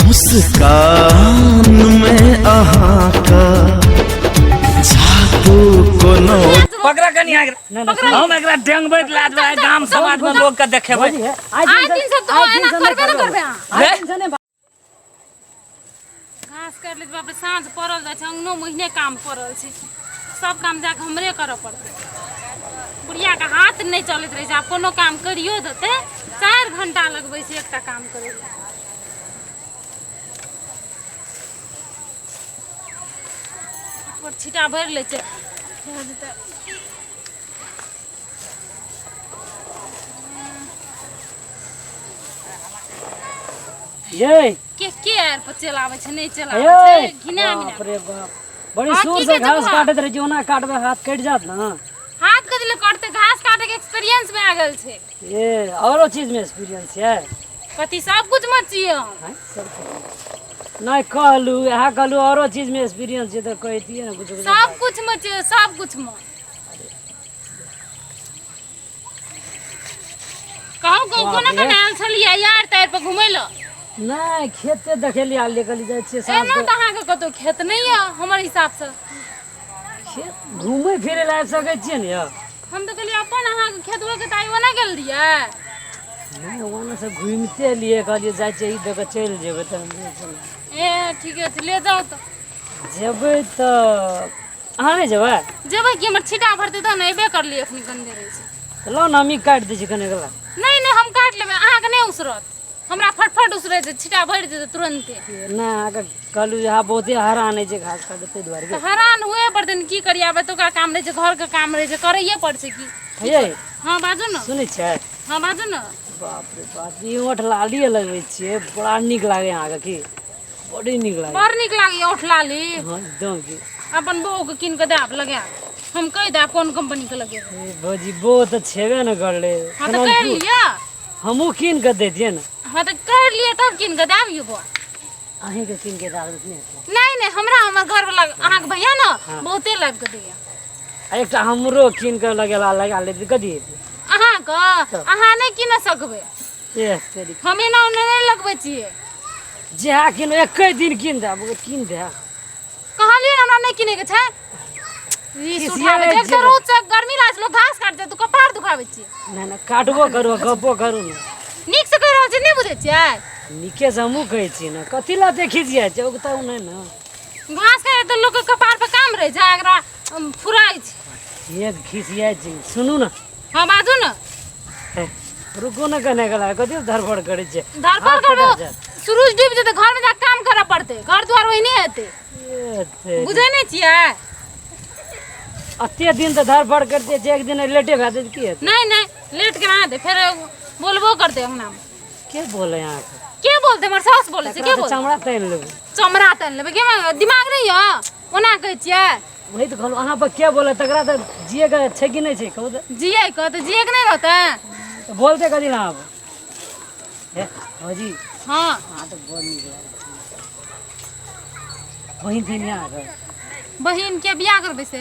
मुस्कान में अहाँ का जादू कोनो पकड़ा कनी हम एकरा डेंगबैत लादबे गांव समाज में लोग के देखेबै आज दिन से तो एना करबे न करबे घास काट ले बाप रे साँझ पड़ल जाय छै अंगनो महीने काम पड़ल छै सब काम जाके हमरे करऽ पड़तै बुढ़िया के हाथ नहीं चलत रहे छै आब कोनो काम करियो देतै 4 घंटा लगबै छै एकटा काम करे पर छिटा भर ले छै ये के यार पर चलावे छै नहीं चलावे छै घिना मिना बाप रे बाप बड़ी जोर से घास काटत रहे जोना काटबे हाथ कट जात ना हाथ कदले काटते घास काटे के एक्सपीरियंस में आ गेल छै ये औरो चीज में एक्सपीरियंस है कथि सब कुछ मत छियै हैं सब नहीं कहलू यहा कहलू औरो चीज में एक्सपीरियंस छै त कहतिए ना कुछ सब कुछ में छियै सब कुछ में कहू कोना बनाल छलिए यार टायर पर घुमै ल नहीं खेते देखेलिए लेकली जाय छै साँझ एना त अहाँ के कतो खेत नहीं है हमर हिसाब से खेत घूमे फिरे ला सकै छियै ने हम तो कहलिए अपन अहाँ के खेतवा के ताई बना गेल दिए नहीं वहां से घूमते लिए कहलिए जाय छै ई देख चल जेबै त ए ठीक है ले जाओ तो जेबै त अहाँ नहीं जेबै कि हमर छिटा भरते त नहीं बे कर लिए अखनी गंदे रहे छै लो ना मी काट दै छी कने गला नहीं हम काट लेबै अहाँ के नहीं उसरत हमरा फटफट उसरे छै छिटा भर दे तुरंते ना आगे कहलू यहाँ बहुते हरान है जे घास काटते द्वार के हैरान हुए पड़ते न की करिया बे तो का काम रहे छै घर के काम रहे छै करैये पड़ छै की ये हां बाजू न सुनै छै हां बाजू न बाप रे बाप ई ओठ लाली लगबै छियै बड़ा नीक लागे अहाँ के की बड़ी नीक लागे बड़ नीक लागे ओठ लाली हां एकदम की अपन बहू के किन के देब लगा हम कह दे कौन कंपनी के लगे भौजी बो त छेबे न करले हां तो कर लिया हमहू किन के देतिए न हां तो कर लिया तब किन के देब बो अहीं के किन के दाल नहीं हमरा हमर घर वाला अहाँ के भैया न बहुते लाग के दिया एकटा हमरो किन के लगेला लगा ले कदी अहाँ के अहाँ नहीं किन सकबे ए तेरी हम एना नहीं लगबै छियै जे किन एक दिन किन देब किन दे कहलिए हमरा नहीं किने के छै ई सुठावे देख तो रोज से गर्मी लाग लोग घास काट दे तू कपार दुखावे छी ना काटबो करू गप्पो करू न नीक से कह रहल छी नहीं बुझे छियै नीके से हमहू कहै छी न कथि ला देखि जिया छै बताऊ नहीं न घास काटे तो लोग के कपार पे काम रहे छै एकरा फुराई छै एक खिसिया छै सुनू न हां बाजू न रुको न कने गला कथि धरफड़ करे छै धरफड़ करो सूरज डूब जेते घर में जा काम करे पड़ते घर द्वार वही नहीं हेते बुझे नहीं छियै अत्ते दिन तो धरफड़ करते छै एक दिन लेटे भए दे की हेतै नहीं लेट के ना दे फिर बोलबो करते अंगना में के बोले यहां के बोलते हमर सास बोले छै के बोल चमड़ा तैन लेबै चमड़ा तैन लेबै के दिमाग नहीं है ओना कहै छियै वही तो कहलो अहाँ पर के बोले तकरा त जिए के छै कि नहीं छै कहू त जिए के नहीं रहते तो बोलते कदी ना अब हे भौजी हां हां तो बहुत नीक लागे बहिन थे यहाँ बहिन के बियाह करबे से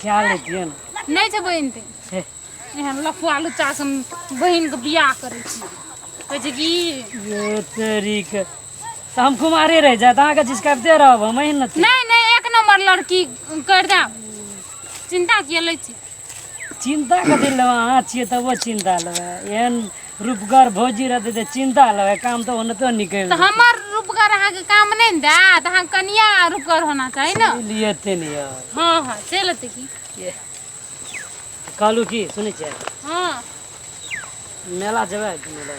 क्या लेतिए न नहीं छै बहिन थे हे एहन लफुआ लुच्चा से बहिन के बियाह करे छी कहै छै की ये तेरी के त हम कुमारे रह जात अहाँ के जिसकबते रहब मेहनत नहीं एक नंबर लड़की कर दे चिंता किए लै छी चिंता कथी लेबै अहाँ छियै तब वो चिंता लेबै एहन रूपगर भौजी रहते त चिंता लेबै काम तो होने तो निकल तो हमर रूपगर अहाँ के काम नहीं दे त अहाँ कनिया रूपगर होना चाहिए ना लिए ते नहीं यार हां चलते की कहलू की सुनै छियै हां मेला जेबै घुमै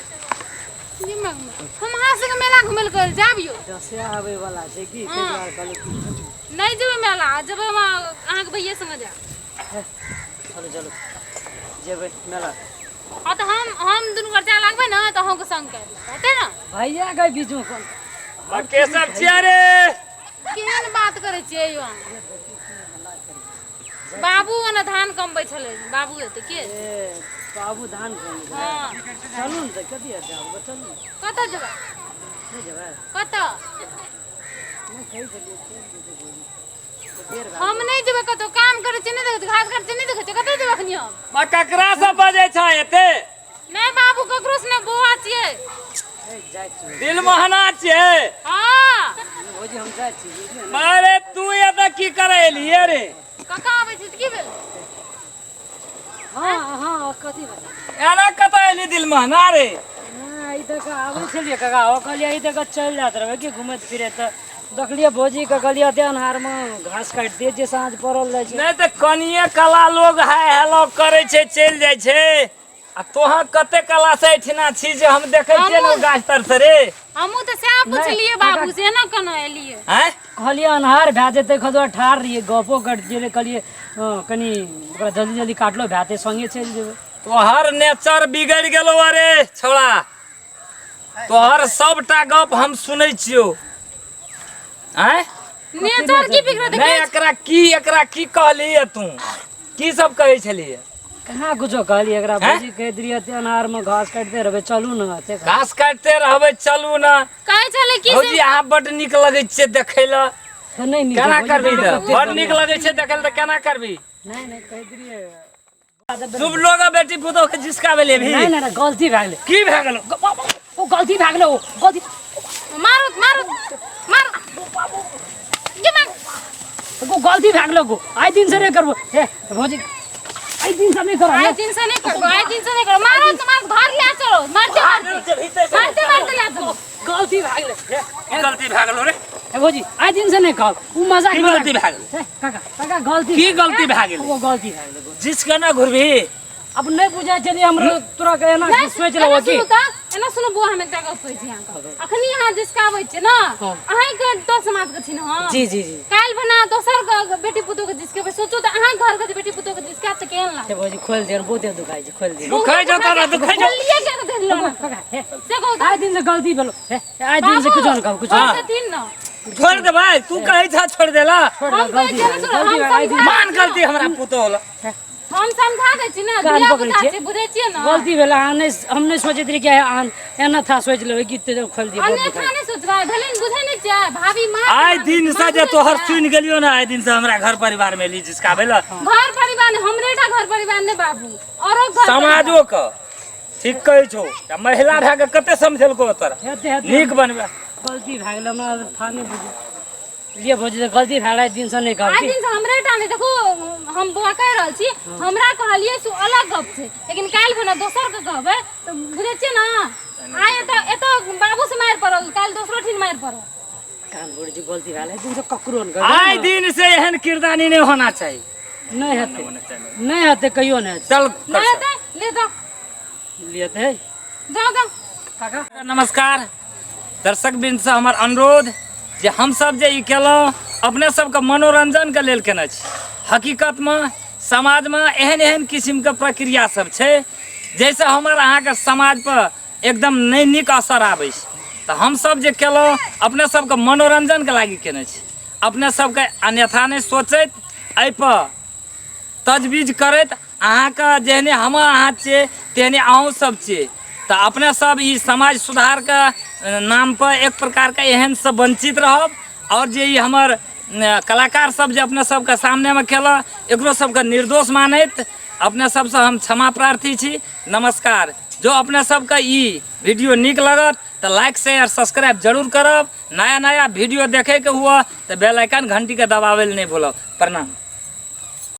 दिमाग में हम हां से मेला घुमल कर जाबियो दसे आबै वाला छै की के द्वार कहलू की नहीं जेबै मेला जेबै हम अहाँ के भैया संग जा चलो जेबै मेला हां तो हम दुनु घर जा लागबे ना तो हम के संग कर होते ना भैया के बीच में कोन के सब छिया रे केहन बात करे छियै यो बाबू ने धान कमबै छले बाबू हेते के बाबू धान कमबै हां चलू न त कथि हेतै अब चलू कत जेबै नहीं जेबै कत नहीं कहि देलिए हम नहीं जेबै कतो काम करे छी नहीं देखै घास काटे नहीं देखै कत जेबै अखनी हम ककरा सब बजे छ एते नहीं बाबू ककरो से नहीं बौआ छियै जाय छी दिल महना छियै अरे तू एतऽ की करे एलियै रे? काका आबै छी त की भेल? हाँ कथी बता एना कतऽ एली दिलमा ना रे? हाँ ई तक आबै छलिए काका हो कहलिए ई तक चल जात रहे कि घुमत फिरे त देखलिए भौजी के कहलिए ते अन्हार में घास काट दे जे साँझ पड़ल रहे छै। नहीं तो कनिए कला लोग हाय हेलो करे छे चल जाय छे आ तोहा कते कला से एठिना छी जे हम देखे छियै न गाछ तर से रे। हमहू त सएह पुछलिए बाबू से ना कना एलिए। हैं कहलिए अन्हार भए जेतै खदुआ ठार रहिए गपो कट गेलै कहलिए कनी ओकरा जल्दी जल्दी काटलो भए संगे चल जेबै। तोहर नेचर बिगड़ गेलो अरे छोड़ा, तोहर सबटा गप हम सुनै छियो। हैं नेचर की बिगड़त नहीं एकरा की कहली तू? की सब कहे छलिए? कहाँ कुछो कहलिए एकरा भौजी कह दिए ते अन्हार में घास काटते रहबे चलू न ते घास काटते रहबे चलू ना। कहे छले की भौजी अहाँ बड निक लगै छै देखै ल। तो नहीं नहीं केना करबी त? बड निक लगै छै देखै ल त केना करबी? नहीं कह दिए सब लोग बेटी पुतोह के जिसकाबे लेबी। नहीं गलती भए गेलै की भए गेलो? ओ गलती भए गेलै ओ गलती मारो मारो मार के मार गो गलती भए गेलो गो आइ दिन से नहीं करबो हे भौजी आइ दिन से नहीं करो आइ दिन से नहीं करो आइ दिन से नहीं करो मारो तुम्हारे घर ले चलो मारते मारते ले चलो। गलती भए गेलै की गलती भए गेलो रे? हे भौजी आइ दिन से नहीं कहब उ मजाक की गलती भए गेलो? काका गलती की गलती भए गेलो? वो गलती भए गेलै जिसका ना घुरबी अब नहीं बुझाइ छलिए हमरो तोरा के एना सोच लेबो की एना सुनो बुआ हमें एकटा गप कहै छी अहाँके अखनी अहाँ जिसकाबै छियै ना अहाँ के तो समाज के छी ना जी काल बना दोसर के बेटी पुतोह के जिसकेबै सोचो त अहाँ घर के बेटी पुतोह के जिसका त केहन लाग। हे भौजी खोल दे बहुते दुखाइ छै खोल दे दुखाइ जता ना दुखाइ जा। लिए के त देलो ना काका हे से कहू आइ दिन से गलती भेलो हे आइ दिन से कुछ न कहब कुछ बाबू दिन न छोड़ दे भाई, तू कहे था छोड़ देला। हम कहै छियै सुनो मान गलती हमरा पुतोह होला। हम समझा दै छी ना कान बिया पकड़ै बुझा छियै। छी बुझै छियै ना गलती भेला हम नहीं सोचे रही क्या एना था सोच लेबै कि ते खोल दिए अन्य थाने सोचबा भलेन बुझै नै छियै भाभी मार आइ दिन से जे तोहर सुन गेलियो ना आइ दिन से हमरा घर परिवार में ली जिसका भेला घर परिवार ने हमरेटा घर परिवार ने बाबू औरो घर समाजो क ठीक कहै छौ। महिला भए के कते समझेलको तोरा हेते नीक बनबे। गलती भए गेल हमरा था नहीं बुझे लिए भौजी से गलती भए गेल दिन से नहीं कहब आइ की दिन से हमरेटा ने देखो हम बुआ कह रहल छी हमरा कहलिए सु अलग गप छै लेकिन काल भने दोसर के कहबै त बुझै छियै ना आइ एत बाबू से मार पड़ल काल दोसरो ठिन मार पड़ल। कान बुढ़ जी गलती भए गेल दिन से ककरो न आइ दिन से एहन किरदानी नहीं होना चाहिए। नहीं हेते कहियो नहीं चल ले दे ले दो लिए थे जाओ जाओ काका नमस्कार दर्शक बिंद से हमर अनुरोध जे हम सब जे ई केलहुँ अपने सबके मनोरंजन के लेल केने छी। हकीकत में समाज में एहन एहन किस्म के प्रक्रिया सब छै जैसे हमर अहाँ के समाज पर एकदम नहीं नीक असर आबै छै। तो हम सब जे केलहुँ अपने सबके मनोरंजन के लागी केने छी। अपने सबके अन्यथा नहीं सोचैत एहि पर तजवीज करैत अहाँ के जेहने हम अहाँ छियै तेहने अहूँ सब छियै। तो अपने सब ई समाज सुधार के नाम पर एक प्रकार के एहन से वंचित रहब और जे ई हमर कलाकार सब जे अपने सबके सामने में खेला एकरो सबके निर्दोष मानैत अपने सबसे हम क्षमा प्रार्थी छी। नमस्कार। जो अपने सबके ई वीडियो नीक लगत तो लाइक शेयर सब्सक्राइब जरूर करब। नया नया वीडियो देखे के हुआ तो बेल आइकन घंटी के दबावे नहीं भूलब। प्रणाम।